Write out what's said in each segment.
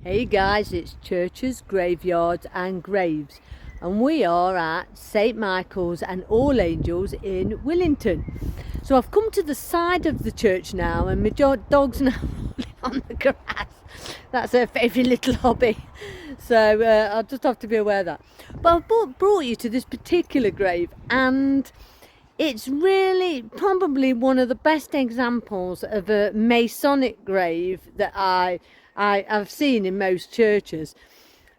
Hey guys, it's churches, graveyards and graves, and we are at St Michael's and All Angels in Willington. So I've come to the side of the church now, and my dog's now on the grass. That's her favourite little hobby, so I'll just have to be aware of that. But I've brought you to this particular grave, and it's really probably one of the best examples of a Masonic grave that I've seen in most churches.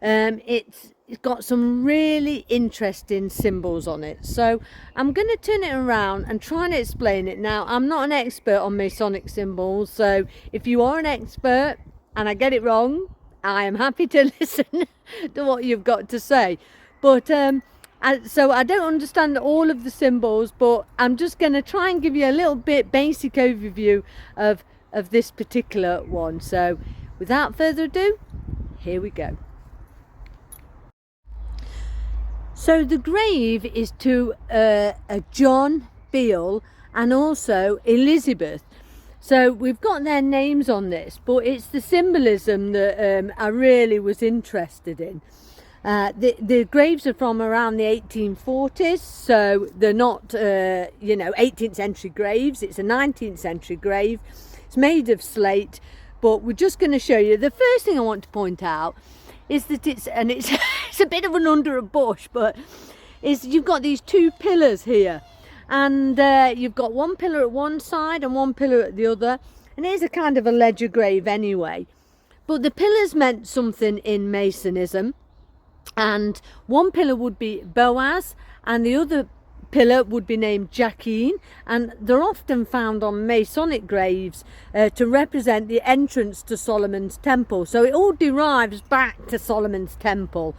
It's got some really interesting symbols on it, so I'm going to turn it around and try and explain it. Now, I'm not an expert on Masonic symbols, so if you are an expert and I get it wrong, I am happy to listen to what you've got to say. But so I don't understand all of the symbols, but I'm just going to try and give you a little bit basic overview of this particular one. So without further ado, here we go. So the grave is to a John Beale and also Elizabeth. So we've got their names on this, but it's the symbolism that I really was interested in. The graves are from around the 1840s, so they're not 18th century graves. It's a 19th century grave. It's made of slate, but we're just going to show you. The first thing I want to point out is that it's a bit of an under a bush, but you've got these two pillars here, and you've got one pillar at one side and one pillar at the other, and it is a kind of a ledger grave anyway. But the pillars meant something in Masonism, and one pillar would be Boaz and the other pillar would be named Jacqueline, and they're often found on Masonic graves to represent the entrance to Solomon's temple. So it all derives back to Solomon's temple,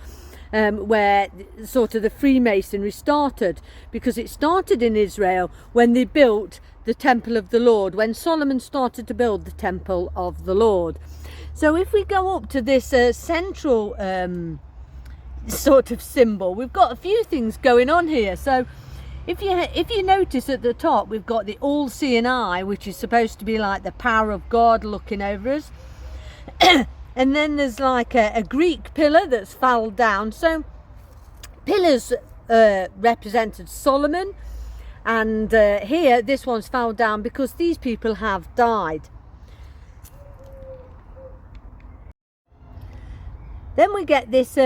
where sort of the Freemasonry started, because it started in Israel when they built the temple of the Lord, when Solomon started to build the temple of the Lord. So if we go up to this central sort of symbol, we've got a few things going on here. So if you notice at the top, we've got the all-seeing eye, which is supposed to be like the power of God looking over us. And then there's like a Greek pillar that's fell down. So pillars represented Solomon, and here this one's fell down because these people have died. Then we get this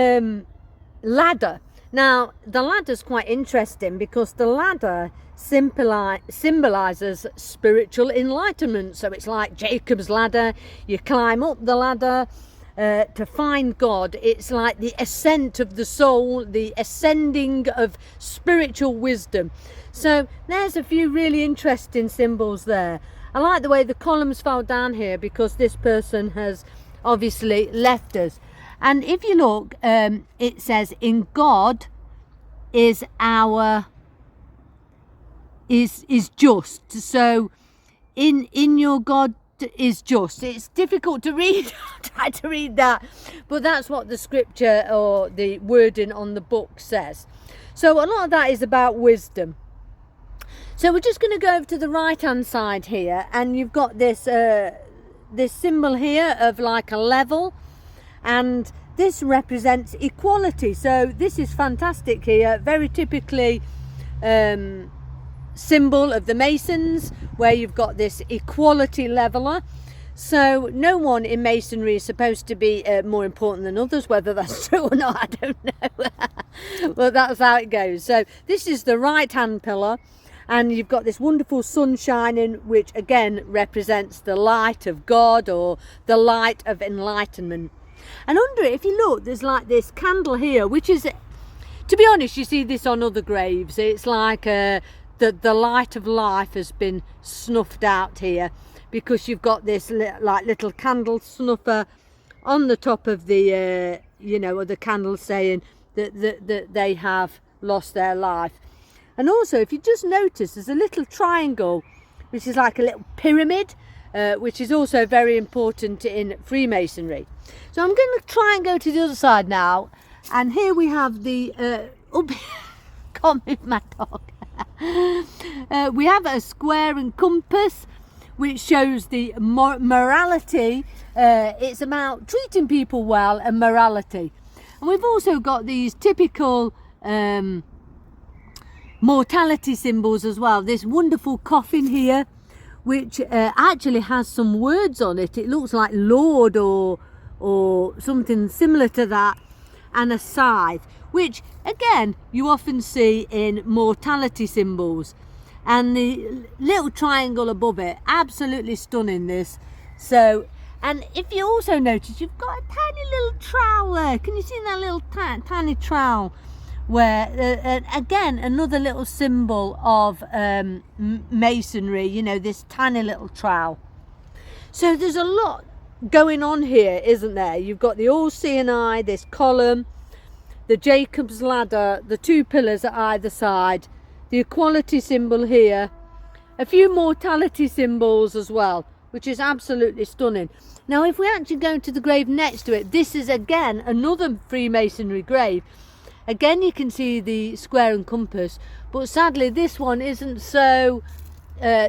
ladder. Now the ladder's quite interesting because the ladder symbolizes spiritual enlightenment. So it's like Jacob's ladder. You climb up the ladder to find God. It's like the ascent of the soul, the ascending of spiritual wisdom. So there's a few really interesting symbols there. I like the way the columns fell down here because this person has obviously left us. And if you look, it says, in God is just. So in your God is just. It's difficult to read. I'll try to read that, but that's what the scripture or the wording on the book says. So a lot of that is about wisdom. So we're just going to go over to the right hand side here, and you've got this this symbol here of like a level, and this represents equality. So this is fantastic here, very typically symbol of the Masons, where you've got this equality leveler. So no one in Masonry is supposed to be more important than others. Whether that's true or not, I don't know. Well, that's how it goes. So this is the right hand pillar, and you've got this wonderful sun shining, which again represents the light of God or the light of enlightenment. And under it, if you look, there's like this candle here, which is, to be honest, you see this on other graves. It's like the light of life has been snuffed out here, because you've got this like little candle snuffer on the top of the of the candle, saying that they have lost their life. And also, if you just notice, there's a little triangle, which is like a little pyramid, which is also very important in Freemasonry. So I'm going to try and go to the other side now, and here we have the can't move my dog. We have a square and compass, which shows the morality. It's about treating people well and morality. And we've also got these typical mortality symbols as well. This wonderful coffin here, which actually has some words on it. It looks like Lord or something similar to that, and a scythe, which again you often see in mortality symbols. And the little triangle above it, absolutely stunning this. So, and if you also notice, you've got a tiny little trowel there. Can you see that little tiny trowel? Where again, another little symbol of masonry, you know, this tiny little trowel. So there's a lot going on here, isn't there? You've got the all-seeing eye, this column, the Jacob's ladder, the two pillars at either side, the equality symbol here, a few mortality symbols as well, which is absolutely stunning. Now if we actually go to the grave next to it, this is again another Freemasonry grave. Again you can see the square and compass, but sadly this one isn't so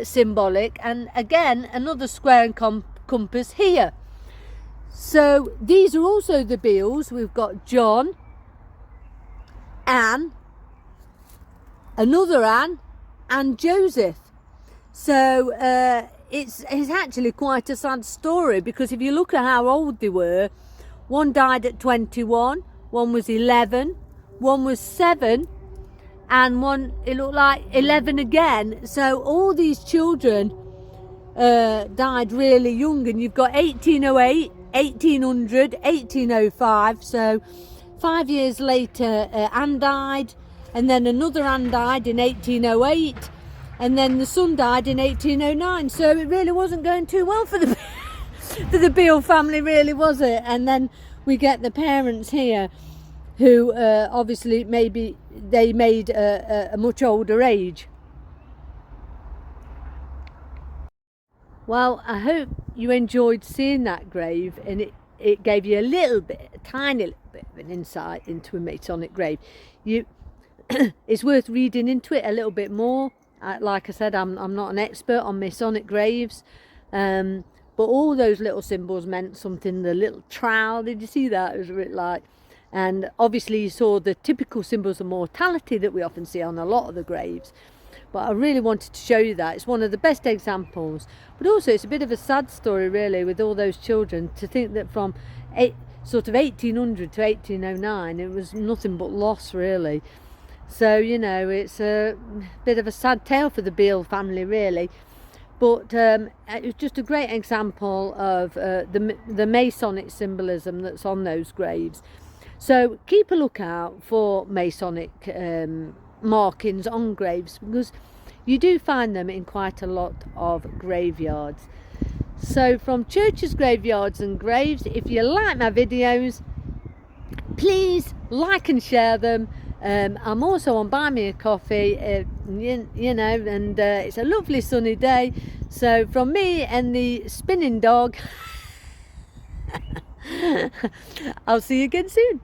symbolic, and again another square and compass here. So these are also the Beals. We've got John, Anne, another Anne, and Joseph. So it's actually quite a sad story, because if you look at how old they were, one died at 21, one was 11, one was 7, and one, it looked like 11 again. So all these children died really young, and you've got 1808, 1800, 1805. So 5 years later Anne died, and then another Anne died in 1808, and then the son died in 1809. So it really wasn't going too well for the for the Beal family, really, was it? And then we get the parents here, who obviously maybe they made a much older age. Well, I hope you enjoyed seeing that grave, and it gave you a tiny little bit of an insight into a Masonic grave. It's worth reading into it a little bit more. Like I said, I'm not an expert on Masonic graves, but all those little symbols meant something. The little trowel, did you see that? It was a bit like, and obviously you saw the typical symbols of mortality that we often see on a lot of the graves. But I really wanted to show you that. It's one of the best examples, but also it's a bit of a sad story, really, with all those children. To think that from sort of 1800 to 1809 it was nothing but loss, really. So, you know, it's a bit of a sad tale for the Beal family, really. But it was just a great example of the Masonic symbolism that's on those graves. So keep a lookout for Masonic markings on graves, because you do find them in quite a lot of graveyards. So from churches, graveyards and graves, if you like my videos, please like and share them. I'm also on Buy Me a Coffee, you know, and it's a lovely sunny day. So from me and the spinning dog, I'll see you again soon.